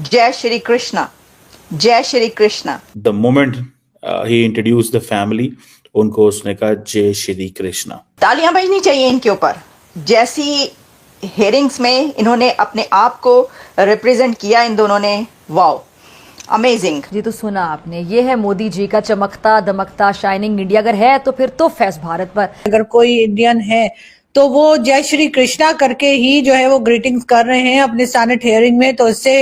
जय श्री कृष्णा, जय Shri Krishna. The moment he introduce the family, उनको उसने कहा जय श्री कृष्णा। तालियां बजनी चाहिए इनके ऊपर। जैसी हेयरिंग्स में इन्होंने अपने आप को रिप्रेजेंट किया इन दोनों ने, वाओ, अमेजिंग। जी तो सुना आपने, ये है मोदी जी का चमकता दमकता शाइनिंग इंडिया। अगर है तो फिर तो फैस भारत पर। अगर कोई इंडियन है तो वो जय श्री कृष्णा करके ही जो है वो ग्रीटिंग्स कर रहे हैं अपने सेनेट हियरिंग में। तो इससे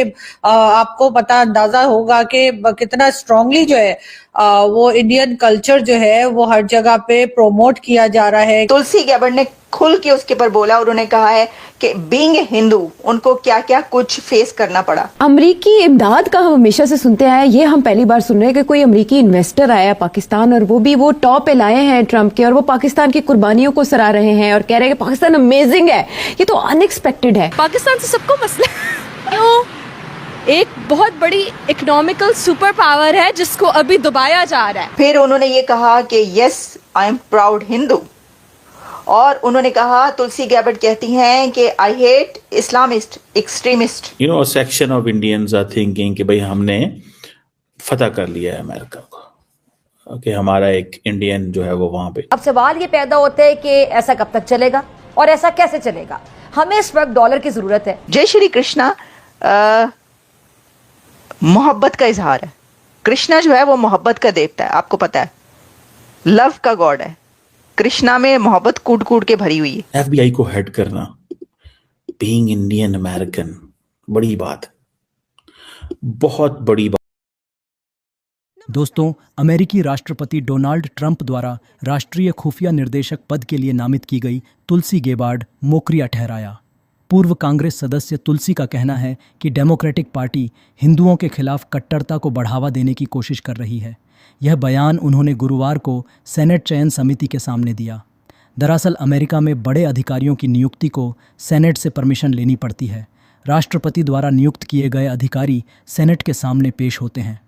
आपको पता अंदाजा होगा कि कितना स्ट्रांगली जो है वो इंडियन कल्चर जो है वो हर जगह पे प्रोमोट किया जा रहा है। तुलसी गैबर्ड ने खुल के उसके ऊपर बोला और उन्होंने कहा है कि बीइंग हिंदू उनको क्या क्या कुछ फेस करना पड़ा। अमरीकी इमदाद का हम हमेशा से सुनते आए, ये हम पहली बार सुन रहे हैं कि कोई अमरीकी इन्वेस्टर आया पाकिस्तान, और वो टॉप पे लाए हैं ट्रंप के, और वो पाकिस्तान की कुर्बानियों को सराह रहे हैं और कह रहे हैं कि पाकिस्तान अमेजिंग है। ये तो अनएक्सपेक्टेड है। पाकिस्तान से सबको मसला क्यों? एक बहुत बड़ी इकोनॉमिकल सुपर पावर है जिसको अभी दबाया जा रहा है। फिर उन्होंने ये कहा कि yes I am proud Hindu, और उन्होंने कहा, तुलसी गैबर्ड कहती हैं कि I hate Islamist extremist. You know, section of Indians are thinking कि भाई हमने फतह कर लिया है अमेरिका को, कि हमारा एक इंडियन जो है वो वहां पे। अब सवाल ये पैदा होता है कि ऐसा कब तक चलेगा और ऐसा कैसे चलेगा? हमें इस वक्त डॉलर की जरूरत है। जय श्री कृष्णा मोहब्बत का इजहार है। कृष्णा जो है वो मोहब्बत का देवता है, आपको पता है, लव का गॉड है। कृष्णा में मोहब्बत कूट कूट के भरी हुई है। FBI को हेड करना, बीइंग इंडियन अमेरिकन, बड़ी बात, बहुत बड़ी बात। दोस्तों, अमेरिकी राष्ट्रपति डोनाल्ड ट्रंप द्वारा राष्ट्रीय खुफिया निर्देशक पद के लिए नामित की गई तुलसी गेबार्ड मोकरिया ठहराया। पूर्व कांग्रेस सदस्य तुलसी का कहना है कि डेमोक्रेटिक पार्टी हिंदुओं के खिलाफ कट्टरता को बढ़ावा देने की कोशिश कर रही है। यह बयान उन्होंने गुरुवार को सेनेट चयन समिति के सामने दिया। दरअसल अमेरिका में बड़े अधिकारियों की नियुक्ति को सेनेट से परमिशन लेनी पड़ती है। राष्ट्रपति द्वारा नियुक्त किए गए अधिकारी सेनेट के सामने पेश होते हैं।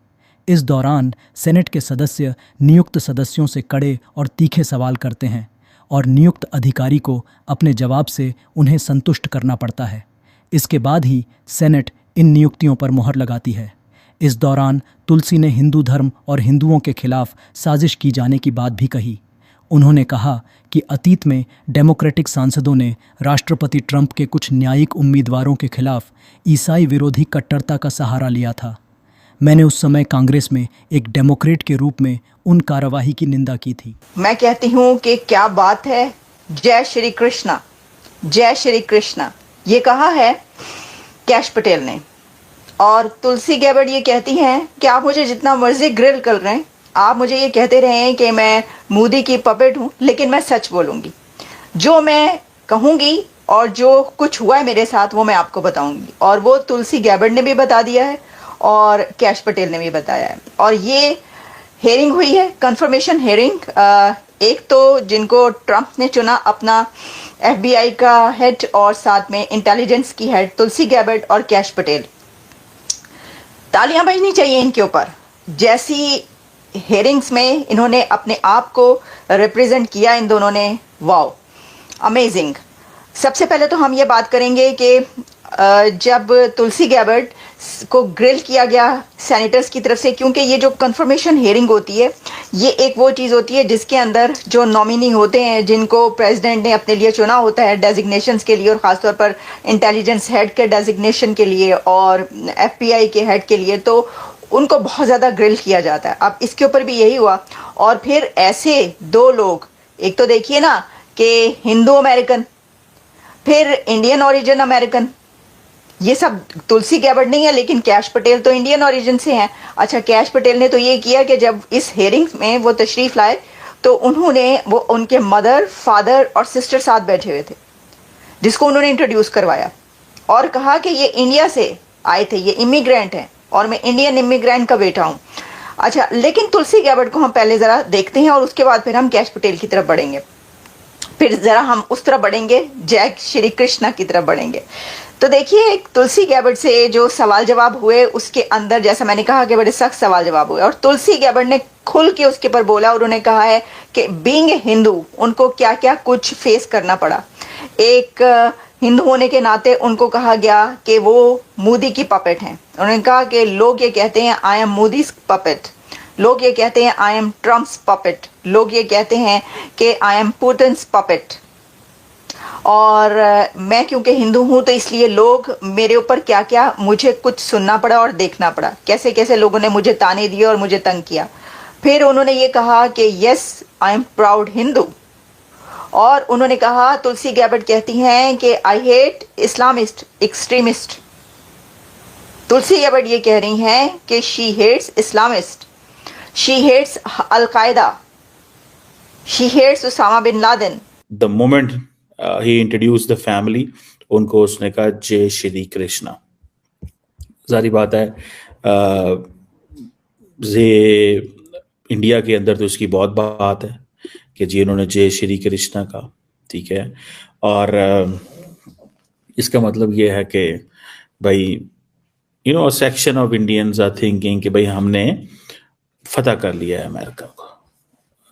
इस दौरान सेनेट के सदस्य नियुक्त सदस्यों से कड़े और तीखे सवाल करते हैं और नियुक्त अधिकारी को अपने जवाब से उन्हें संतुष्ट करना पड़ता है। इसके बाद ही सेनेट इन नियुक्तियों पर मुहर लगाती है। इस दौरान तुलसी ने हिंदू धर्म और हिंदुओं के खिलाफ साजिश की जाने की बात भी कही। उन्होंने कहा कि अतीत में डेमोक्रेटिक सांसदों ने राष्ट्रपति ट्रंप के कुछ न्यायिक उम्मीदवारों के खिलाफ ईसाई विरोधी कट्टरता का सहारा लिया था। मैंने उस समय कांग्रेस में एक डेमोक्रेट के रूप में उन कार्यवाही की निंदा की थी। मैं कहती हूँ कि क्या बात है, जय श्री कृष्णा, जय श्री कृष्णा। ये कहा है कैश पटेल ने, और तुलसी गैबर्ड ये कहती हैं कि आप मुझे जितना मर्जी ग्रिल कर रहे हैं, आप मुझे ये कहते रहे हैं कि मैं मोदी की पपेट हूँ, लेकिन मैं सच बोलूँगी। जो मैं कहूँगी और जो कुछ हुआ है मेरे साथ वो मैं आपको बताऊँगी। और वो तुलसी गैबर्ड ने भी बता दिया है और कैश पटेल ने भी बताया है। और ये हेयरिंग हुई है, कंफर्मेशन हेयरिंग। एक तो जिनको ट्रंप ने चुना अपना FBI का हेड, और साथ में इंटेलिजेंस की हेड तुलसी गैबर्ड और कैश पटेल। तालियां बजनी चाहिए इनके ऊपर। जैसी हेयरिंग्स में इन्होंने अपने आप को रिप्रेजेंट किया इन दोनों ने, वाओ, अमेजिंग। सबसे पहले तो हम ये बात करेंगे कि जब तुलसी गैबर्ड को ग्रिल किया गया सेनेटर्स की तरफ से, क्योंकि ये जो कंफर्मेशन हेयरिंग होती है ये एक वो चीज़ होती है जिसके अंदर जो नॉमिनी होते हैं, जिनको प्रेसिडेंट ने अपने लिए चुना होता है डेजिग्नेशंस के लिए, और ख़ासतौर पर इंटेलिजेंस हेड के डेजिग्नेशन के लिए और FBI के हेड के लिए, तो उनको बहुत ज़्यादा ग्रिल किया जाता है। अब इसके ऊपर भी यही हुआ। और फिर ऐसे दो लोग, एक तो देखिए ना कि हिंदू अमेरिकन, फिर इंडियन ओरिजिन अमेरिकन, ये सब तुलसी गैबर्ड नहीं है, लेकिन कैश पटेल तो इंडियन ओरिजिन से हैं। अच्छा, कैश पटेल ने तो ये किया कि जब इस हेयरिंग में वो तशरीफ लाए तो उन्होंने वो उनके मदर, फादर और सिस्टर साथ बैठे हुए थे, जिसको उन्होंने इंट्रोड्यूस करवाया और कहा कि ये इंडिया से आए थे, ये इमिग्रेंट हैं और मैं इंडियन इमिग्रेंट का बेटा हूँ। अच्छा, लेकिन तुलसी गैबर्ड को हम पहले ज़रा देखते हैं और उसके बाद फिर हम कैश पटेल की तरफ बढ़ेंगे, फिर ज़रा हम उस तरफ बढ़ेंगे, जय श्री कृष्णा की तरफ बढ़ेंगे। तो देखिए, तुलसी गैबर्ड से जो सवाल जवाब हुए उसके अंदर, जैसा मैंने कहा कि बड़े सख्त सवाल जवाब हुए, और तुलसी गैबर्ड ने खुल के उसके ऊपर बोला और उन्होंने कहा है कि बीइंग हिंदू उनको क्या क्या कुछ फेस करना पड़ा। एक हिंदू होने के नाते उनको कहा गया कि वो मोदी की पपेट हैं। उन्होंने कहा कि लोग ये कहते हैं आई एम मोदीज पपेट, लोग ये कहते हैं आई एम ट्रम्प्स पपेट, लोग ये कहते हैं कि आई एम पुतिन्स पपेट। और मैं क्योंकि हिंदू हूँ तो इसलिए लोग मेरे ऊपर क्या क्या मुझे कुछ सुनना पड़ा और देखना पड़ा, कैसे कैसे लोगों ने मुझे ताने दिए और मुझे तंग किया। फिर उन्होंने ये कहा कि yes I am proud Hindu, और उन्होंने कहा तुलसी गैबर्ट कहती हैं कि I hate Islamist extremist. Tulsi Gabbard ये कह रही हैं कि she hates Islamist, she hates al Qaeda, she hates Osama bin Laden. The moment he introduce the family, उनको उसने कहा जय श्री कृष्णा। सारी बात है, ये इंडिया के अंदर तो इसकी बहुत बात है कि जी उन्होंने जय श्री कृष्णा कहा, ठीक है। और इसका मतलब ये है कि भाई a section of Indians are thinking कि भाई हमने फतह कर लिया है अमेरिका को,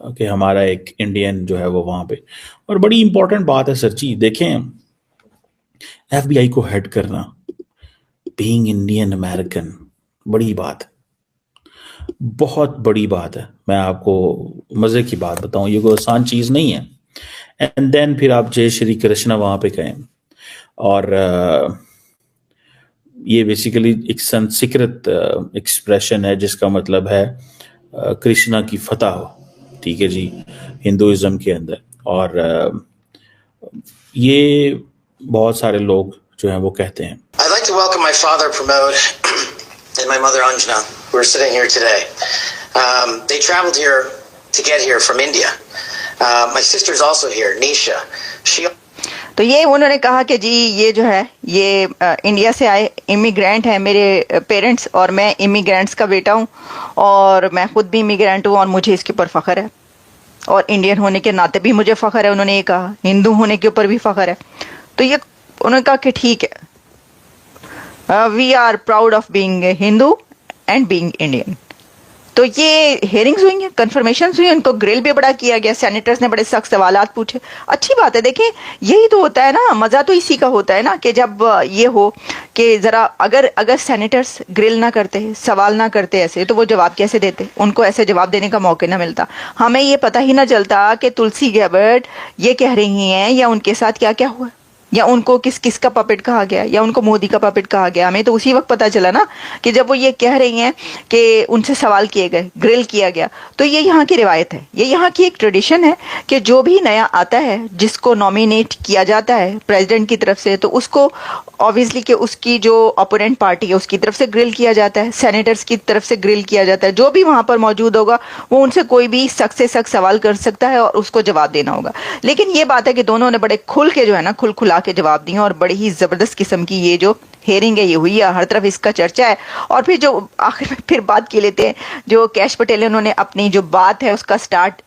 कि हमारा एक इंडियन जो है वो वहां पे। और बड़ी इंपॉर्टेंट बात है सर जी, देखें FBI को हेड करना, बीइंग इंडियन अमेरिकन, बड़ी बात है, बहुत बड़ी बात है। मैं आपको मजे की बात बताऊं, ये कोई आसान चीज नहीं है। एंड देन फिर आप जय श्री कृष्णा वहां पे कहें, और ये बेसिकली एक संस्कृत एक्सप्रेशन है जिसका मतलब है कृष्णा की फतह हो, ठीक है जी, हिंदुइज्म के अंदर। और ये बहुत सारे लोग जो हैं वो कहते हैं। I'd like to welcome my father Pramod and my mother Anjana, who are sitting here today. They traveled here to get here from India. My sister's also here, Nisha. तो ये उन्होंने कहा कि जी ये जो है ये इंडिया से आए इमिग्रेंट हैं मेरे पेरेंट्स, और मैं इमिग्रेंट्स का बेटा हूँ, और मैं खुद भी इमिग्रेंट हूँ और मुझे इसके ऊपर फ़ख्र है, और इंडियन होने के नाते भी मुझे फ़ख्र है। उन्होंने ये कहा हिंदू होने के ऊपर भी फ़ख्र है। तो ये उन्होंने कहा कि ठीक है, we are proud of being Hindu and being Indian. तो ये हेयरिंग्स हुई हैं, कन्फर्मेशन हुई, उनको ग्रिल भी बड़ा किया गया, सेनेटर्स ने बड़े सख्त सवालात पूछे। अच्छी बात है, देखें यही तो होता है ना, मज़ा तो इसी का होता है ना कि जब ये हो कि ज़रा अगर सेनेटर्स ग्रिल ना करते, सवाल ना करते ऐसे, तो वो जवाब कैसे देते, उनको ऐसे जवाब देने का मौका ना मिलता। हमें ये पता ही ना चलता कि तुलसी गैबर्ट ये कह रही हैं या उनके साथ क्या क्या हुआ, या उनको किस किस का पपेट कहा गया, या उनको मोदी का पपेट कहा गया। हमें तो उसी वक्त पता चला ना कि जब वो ये कह रही हैं कि उनसे सवाल किए गए, ग्रिल किया गया। तो ये यहाँ की रिवायत है, ये यहाँ की एक ट्रेडिशन है कि जो भी नया आता है जिसको नॉमिनेट किया जाता है प्रेसिडेंट की तरफ से, तो उसको ऑब्वियसली कि उसकी जो अपोनेंट पार्टी है उसकी तरफ से ग्रिल किया जाता है, सेनेटर्स की तरफ से ग्रिल किया जाता है। जो भी वहाँ पर मौजूद होगा वो उनसे कोई भी सख्त से सख्त सवाल कर सकता है और उसको जवाब देना होगा। लेकिन ये बात है कि दोनों ने बड़े खुल के जो है ना खुला के जवाब दिए, और बड़ी ही जबरदस्त किस्म की ये जो हेयरिंग है ये हुई है, हर तरफ इसका चर्चा है। और फिर जो आखिर में फिर बात की लेते हैं, जो कैश पटेल उन्होंने अपनी जो बात है उसका स्टार्ट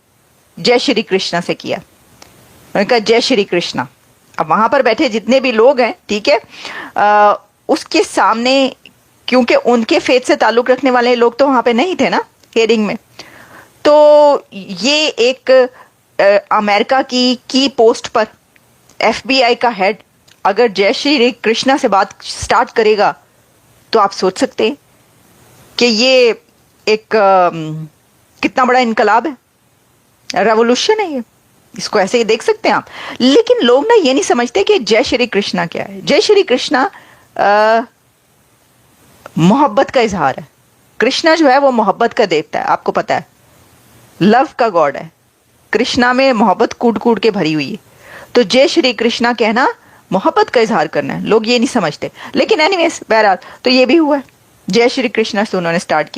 जय श्री कृष्णा से किया। उन्होंने कहा जय श्री कृष्णा। अब वहां पर बैठे जितने भी लोग हैं, ठीक है, उसके सामने क्योंकि उनके फेथ से ताल्लुक रखने वाले लोग तो वहां पे नहीं थे ना हेयरिंग में, तो ये एक अमेरिका की पोस्ट पर FBI का हेड अगर जय श्री कृष्णा से बात स्टार्ट करेगा तो आप सोच सकते हैं कि ये एक कितना बड़ा इनकलाब है, रेवोल्यूशन है ये, इसको ऐसे ही देख सकते हैं आप। लेकिन लोग ना ये नहीं समझते कि जय श्री कृष्णा क्या है। जय श्री कृष्णा मोहब्बत का इजहार है। कृष्णा जो है वो मोहब्बत का देवता है, आपको पता है, लव का गॉड है। कृष्णा में मोहब्बत कूट कूट के भरी हुई है, तो जय श्री कृष्णा कहना मोहब्बत का इजहार करना है, लोग ये नहीं समझते। लेकिन एनीवेज बहरहाल तो ये भी हुआ है, जय श्री कृष्णा से उन्होंने स्टार्ट किया।